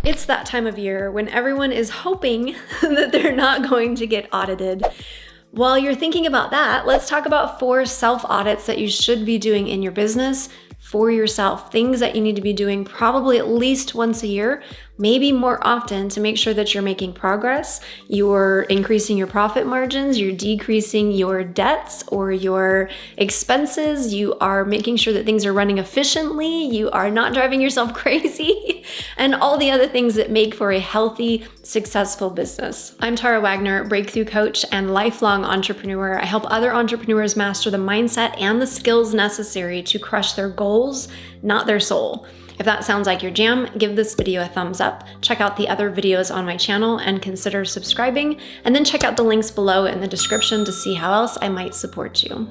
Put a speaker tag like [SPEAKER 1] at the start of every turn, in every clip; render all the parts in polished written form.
[SPEAKER 1] It's that time of year when everyone is hoping that they're not going to get audited. While you're thinking about that, let's talk about 4 self-audits that you should be doing in your business for yourself. Things that you need to be doing probably at least once a year, maybe more often, to make sure that you're making progress, you're increasing your profit margins, you're decreasing your debts or your expenses, you are making sure that things are running efficiently, you are not driving yourself crazy, and all the other things that make for a healthy, successful business. I'm Tara Wagner, breakthrough coach and lifelong entrepreneur. I help other entrepreneurs master the mindset and the skills necessary to crush their goals, not their soul. If that sounds like your jam, give this video a thumbs up, check out the other videos on my channel, and consider subscribing, and then check out the links below in the description to see how else I might support you.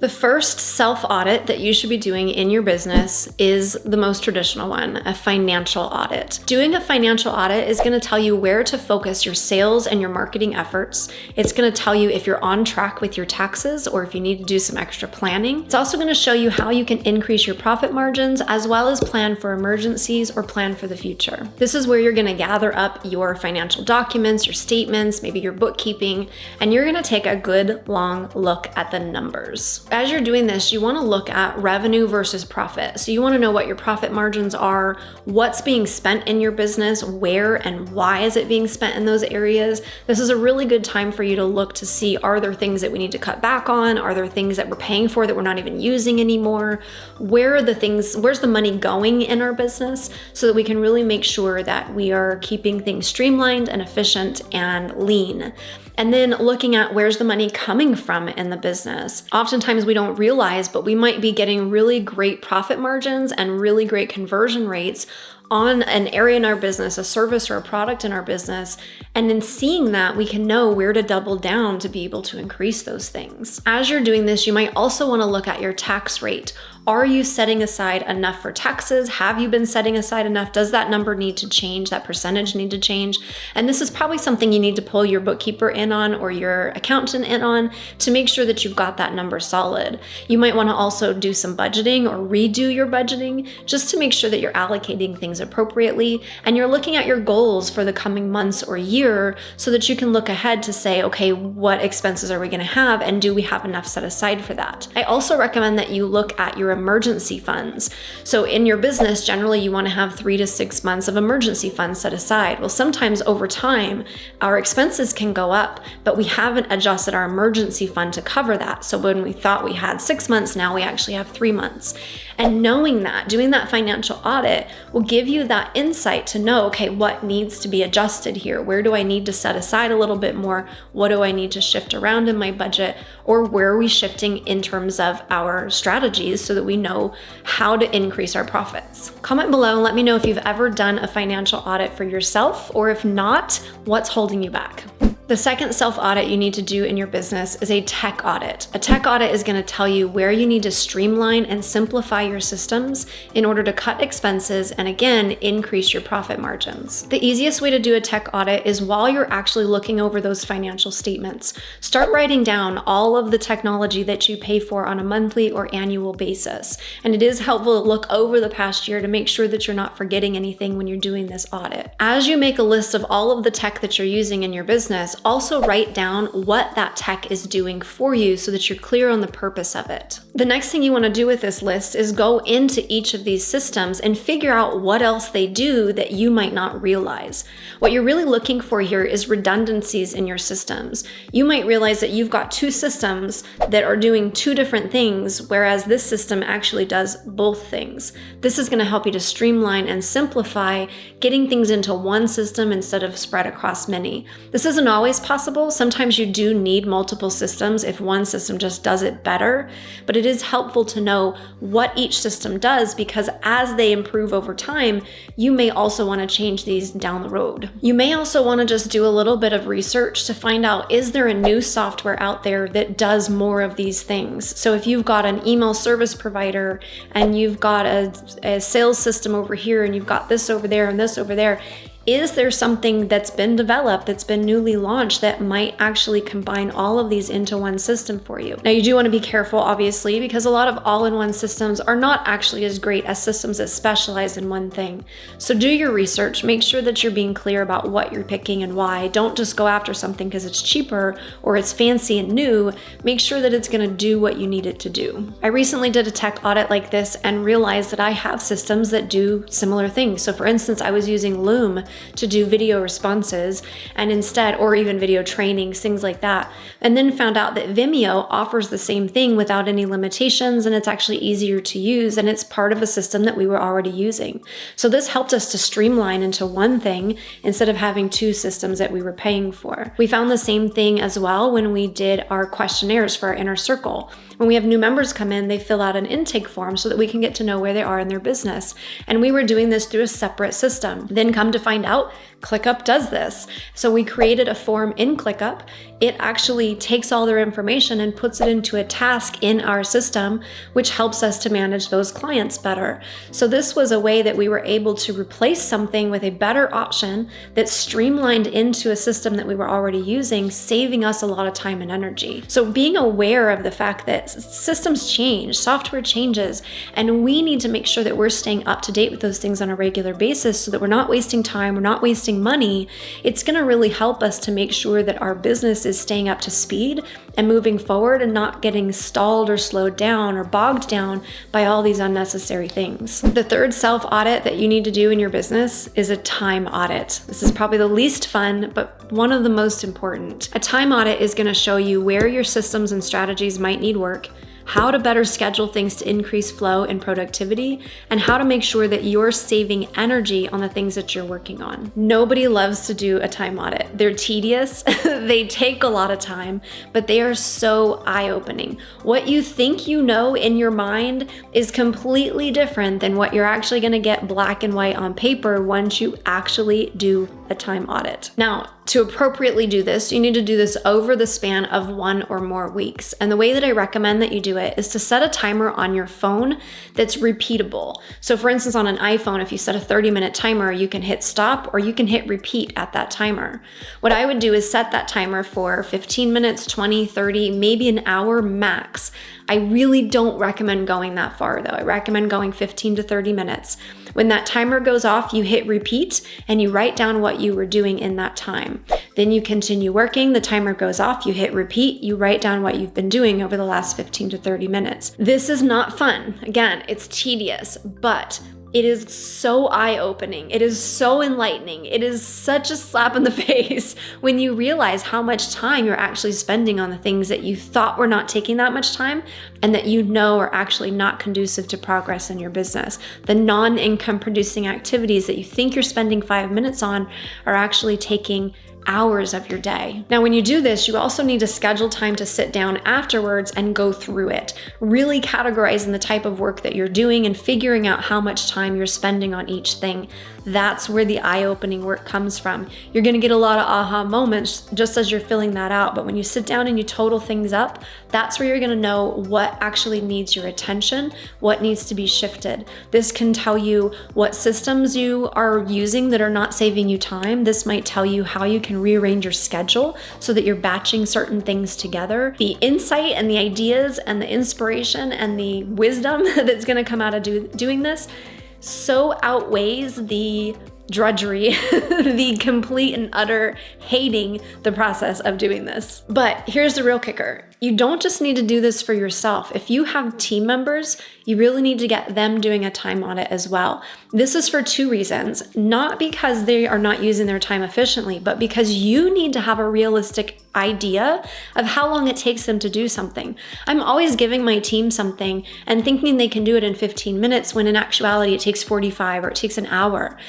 [SPEAKER 1] The first self-audit that you should be doing in your business is the most traditional one, a financial audit. Doing a financial audit is going to tell you where to focus your sales and your marketing efforts. It's going to tell you if you're on track with your taxes or if you need to do some extra planning. It's also going to show you how you can increase your profit margins as well as plan for emergencies or plan for the future. This is where you're going to gather up your financial documents, your statements, maybe your bookkeeping, and you're going to take a good long look at the numbers. As you're doing this, you want to look at revenue versus profit. So you want to know what your profit margins are, what's being spent in your business, where and why is it being spent in those areas. This is a really good time for you to look to see, are there things that we need to cut back on? Are there things that we're paying for that we're not even using anymore? Where's the money going in our business, so that we can really make sure that we are keeping things streamlined and efficient and lean. And then looking at where's the money coming from in the business. Oftentimes we don't realize, but we might be getting really great profit margins and really great conversion rates on an area in our business, a service or a product in our business. And in seeing that, we can know where to double down to be able to increase those things. As you're doing this, you might also want to look at your tax rate. Are you setting aside enough for taxes? Have you been setting aside enough? Does that number need to change? That percentage need to change? And this is probably something you need to pull your bookkeeper in on or your accountant in on to make sure that you've got that number solid. You might want to also do some budgeting or redo your budgeting just to make sure that you're allocating things appropriately and you're looking at your goals for the coming months or year so that you can look ahead to say, okay, what expenses are we going to have and do we have enough set aside for that? I also recommend that you look at your emergency funds. So in your business, generally you want to have 3 to 6 months of emergency funds set aside. Well, sometimes over time, our expenses can go up, but we haven't adjusted our emergency fund to cover that. So when we thought we had 6 months, now we actually have 3 months. And knowing that, doing that financial audit will give you that insight to know, okay, what needs to be adjusted here? Where do I need to set aside a little bit more? What do I need to shift around in my budget? Or where are we shifting in terms of our strategies so that we know how to increase our profits? Comment below and let me know if you've ever done a financial audit for yourself, or if not, what's holding you back? The second self-audit you need to do in your business is a tech audit. A tech audit is going to tell you where you need to streamline and simplify your systems in order to cut expenses and, again, increase your profit margins. The easiest way to do a tech audit is while you're actually looking over those financial statements. Start writing down all of the technology that you pay for on a monthly or annual basis. And it is helpful to look over the past year to make sure that you're not forgetting anything when you're doing this audit. As you make a list of all of the tech that you're using in your business, also write down what that tech is doing for you so that you're clear on the purpose of it. The next thing you want to do with this list is go into each of these systems and figure out what else they do that you might not realize. What you're really looking for here is redundancies in your systems. You might realize that you've got 2 systems that are doing 2 different things, whereas this system actually does both things. This is going to help you to streamline and simplify getting things into one system instead of spread across many. This isn't always possible. Sometimes you do need multiple systems if one system just does it better, but it is helpful to know what each system does, because as they improve over time, you may also want to change these down the road. You may also want to just do a little bit of research to find out, is there a new software out there that does more of these things? So if you've got an email service provider and you've got a sales system over here and you've got this over there and this over there, Is there something that's been developed, that's been newly launched that might actually combine all of these into one system for you? Now, you do want to be careful, obviously, because a lot of all-in-one systems are not actually as great as systems that specialize in one thing. So do your research, make sure that you're being clear about what you're picking and why. Don't just go after something because it's cheaper or it's fancy and new. Make sure that it's going to do what you need it to do. I recently did a tech audit like this and realized that I have systems that do similar things. So for instance, I was using Loom to do video responses and instead, or even video trainings, things like that. And then found out that Vimeo offers the same thing without any limitations, and it's actually easier to use, and it's part of a system that we were already using. So this helped us to streamline into one thing instead of having two systems that we were paying for. We found the same thing as well when we did our questionnaires for our inner circle. When we have new members come in, they fill out an intake form so that we can get to know where they are in their business. And we were doing this through a separate system. Then come to find out, ClickUp does this. So we created a form in ClickUp. It actually takes all their information and puts it into a task in our system, which helps us to manage those clients better. So this was a way that we were able to replace something with a better option that streamlined into a system that we were already using, saving us a lot of time and energy. So being aware of the fact that systems change, software changes, and we need to make sure that we're staying up to date with those things on a regular basis so that we're not wasting time, we're not wasting money. It's going to really help us to make sure that our business is staying up to speed and moving forward and not getting stalled or slowed down or bogged down by all these unnecessary things. The third self-audit that you need to do in your business is a time audit. This is probably the least fun, but one of the most important. A time audit is going to show you where your systems and strategies might need work, how to better schedule things to increase flow and productivity, and how to make sure that you're saving energy on the things that you're working on. Nobody loves to do a time audit. They're tedious, they take a lot of time, but they are so eye-opening. What you think you know in your mind is completely different than what you're actually gonna get black and white on paper once you actually do a time audit. Now, to appropriately do this, you need to do this over the span of 1 or more weeks. And the way that I recommend that you do it is to set a timer on your phone that's repeatable. So for instance, on an iPhone, if you set a 30-minute timer, you can hit stop or you can hit repeat at that timer. What I would do is set that timer for 15 minutes, 20, 30, maybe an hour max. I really don't recommend going that far though. I recommend going 15 to 30 minutes. When that timer goes off, you hit repeat and you write down what you were doing in that time. Then you continue working, the timer goes off, you hit repeat, you write down what you've been doing over the last 15 to 30 minutes. This is not fun. Again, it's tedious, but it is so eye-opening. It is so enlightening. It is such a slap in the face when you realize how much time you're actually spending on the things that you thought were not taking that much time and that you know are actually not conducive to progress in your business. The non-income producing activities that you think you're spending 5 minutes on are actually taking hours of your day. Now, when you do this, you also need to schedule time to sit down afterwards and go through it, really categorizing the type of work that you're doing and figuring out how much time you're spending on each thing. That's where the eye-opening work comes from. You're gonna get a lot of aha moments just as you're filling that out, but when you sit down and you total things up, that's where you're gonna know what actually needs your attention, what needs to be shifted. This can tell you what systems you are using that are not saving you time. This might tell you how you can rearrange your schedule so that you're batching certain things together. The insight and the ideas and the inspiration and the wisdom that's gonna come out of doing this so outweighs the drudgery, the complete and utter hating the process of doing this. But here's the real kicker. You don't just need to do this for yourself. If you have team members, you really need to get them doing a time audit as well. This is for 2 reasons. Not because they are not using their time efficiently, but because you need to have a realistic idea of how long it takes them to do something. I'm always giving my team something and thinking they can do it in 15 minutes when in actuality it takes 45 or it takes an hour.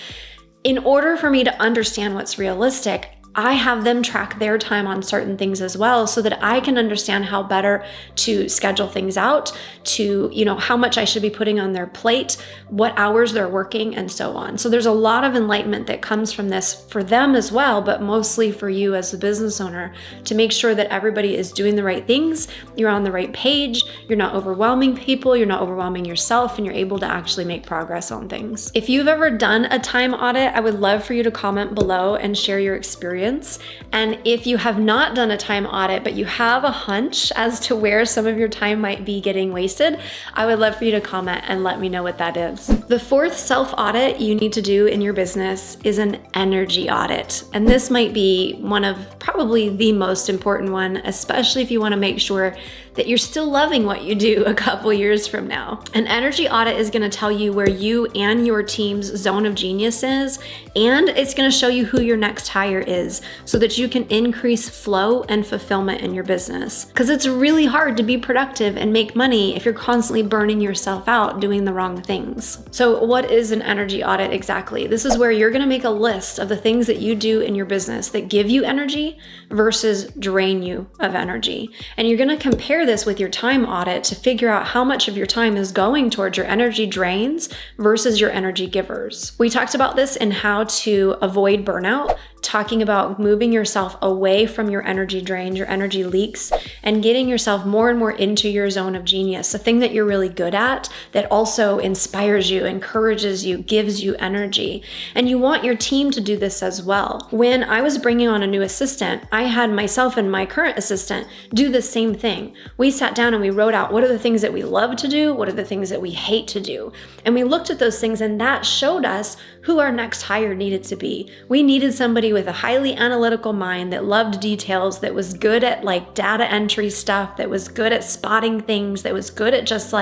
[SPEAKER 1] In order for me to understand what's realistic, I have them track their time on certain things as well, so that I can understand how better to schedule things out, to, how much I should be putting on their plate, what hours they're working, and so on. So there's a lot of enlightenment that comes from this for them as well, but mostly for you as a business owner, to make sure that everybody is doing the right things, you're on the right page, you're not overwhelming people, you're not overwhelming yourself, and you're able to actually make progress on things. If you've ever done a time audit, I would love for you to comment below and share your experience. And if you have not done a time audit, but you have a hunch as to where some of your time might be getting wasted, I would love for you to comment and let me know what that is. The fourth self-audit you need to do in your business is an energy audit. And this might be one of probably the most important one, especially if you want to make sure that you're still loving what you do a couple years from now. An energy audit is going to tell you where you and your team's zone of genius is, and it's going to show you who your next hire is, so that you can increase flow and fulfillment in your business. Because it's really hard to be productive and make money if you're constantly burning yourself out doing the wrong things. So what is an energy audit exactly? This is where you're going to make a list of the things that you do in your business that give you energy versus drain you of energy. And you're going to compare this with your time audit to figure out how much of your time is going towards your energy drains versus your energy givers. We talked about this in how to avoid burnout, talking about moving yourself away from your energy drains, your energy leaks, and getting yourself more and more into your zone of genius, the thing that you're really good at that also inspires you, encourages you, gives you energy. And you want your team to do this as well. When I was bringing on a new assistant, I had myself and my current assistant do the same thing. We sat down and we wrote out what are the things that we love to do, what are the things that we hate to do. And we looked at those things, and that showed us who our next hire needed to be. We needed somebody with a highly analytical mind that loved details, that was good at data entry stuff, that was good at spotting things, that was good at just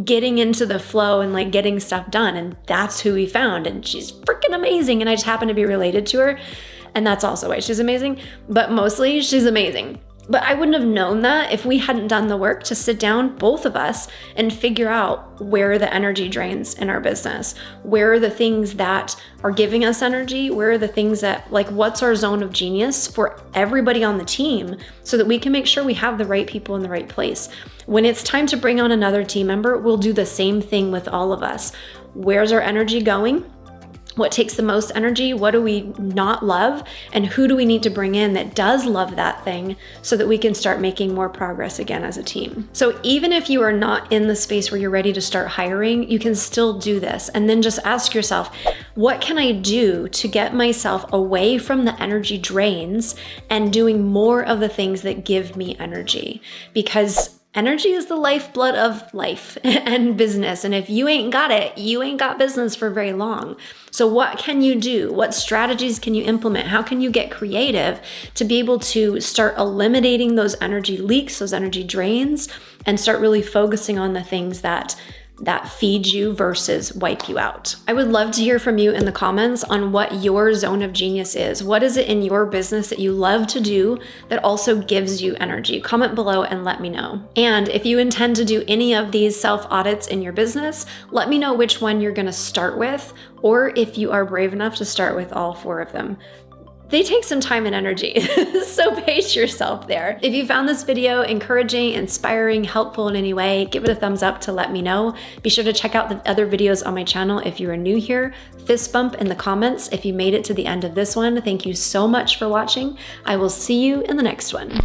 [SPEAKER 1] getting into the flow and getting stuff done. And that's who we found. And she's freaking amazing. And I just happen to be related to her. And that's also why she's amazing. But mostly she's amazing. But I wouldn't have known that if we hadn't done the work to sit down, both of us, and figure out where are the energy drains in our business, where are the things that are giving us energy, where are the things that, what's our zone of genius for everybody on the team, so that we can make sure we have the right people in the right place. When it's time to bring on another team member, we'll do the same thing with all of us. Where's our energy going? What takes the most energy? What do we not love? And who do we need to bring in that does love that thing, so that we can start making more progress again as a team? So even if you are not in the space where you're ready to start hiring, you can still do this. And then just ask yourself, what can I do to get myself away from the energy drains and doing more of the things that give me energy? Because energy is the lifeblood of life and business. And if you ain't got it, you ain't got business for very long. So what can you do? What strategies can you implement? How can you get creative to be able to start eliminating those energy leaks, those energy drains, and start really focusing on the things that feed you versus wipe you out? I would love to hear from you in the comments on what your zone of genius is. What is it in your business that you love to do that also gives you energy? Comment below and let me know. And if you intend to do any of these self-audits in your business, let me know which one you're going to start with, or if you are brave enough to start with all 4 of them. They take some time and energy, so pace yourself there. If you found this video encouraging, inspiring, helpful in any way, give it a thumbs up to let me know. Be sure to check out the other videos on my channel if you are new here. Fist bump in the comments if you made it to the end of this one. Thank you so much for watching. I will see you in the next one.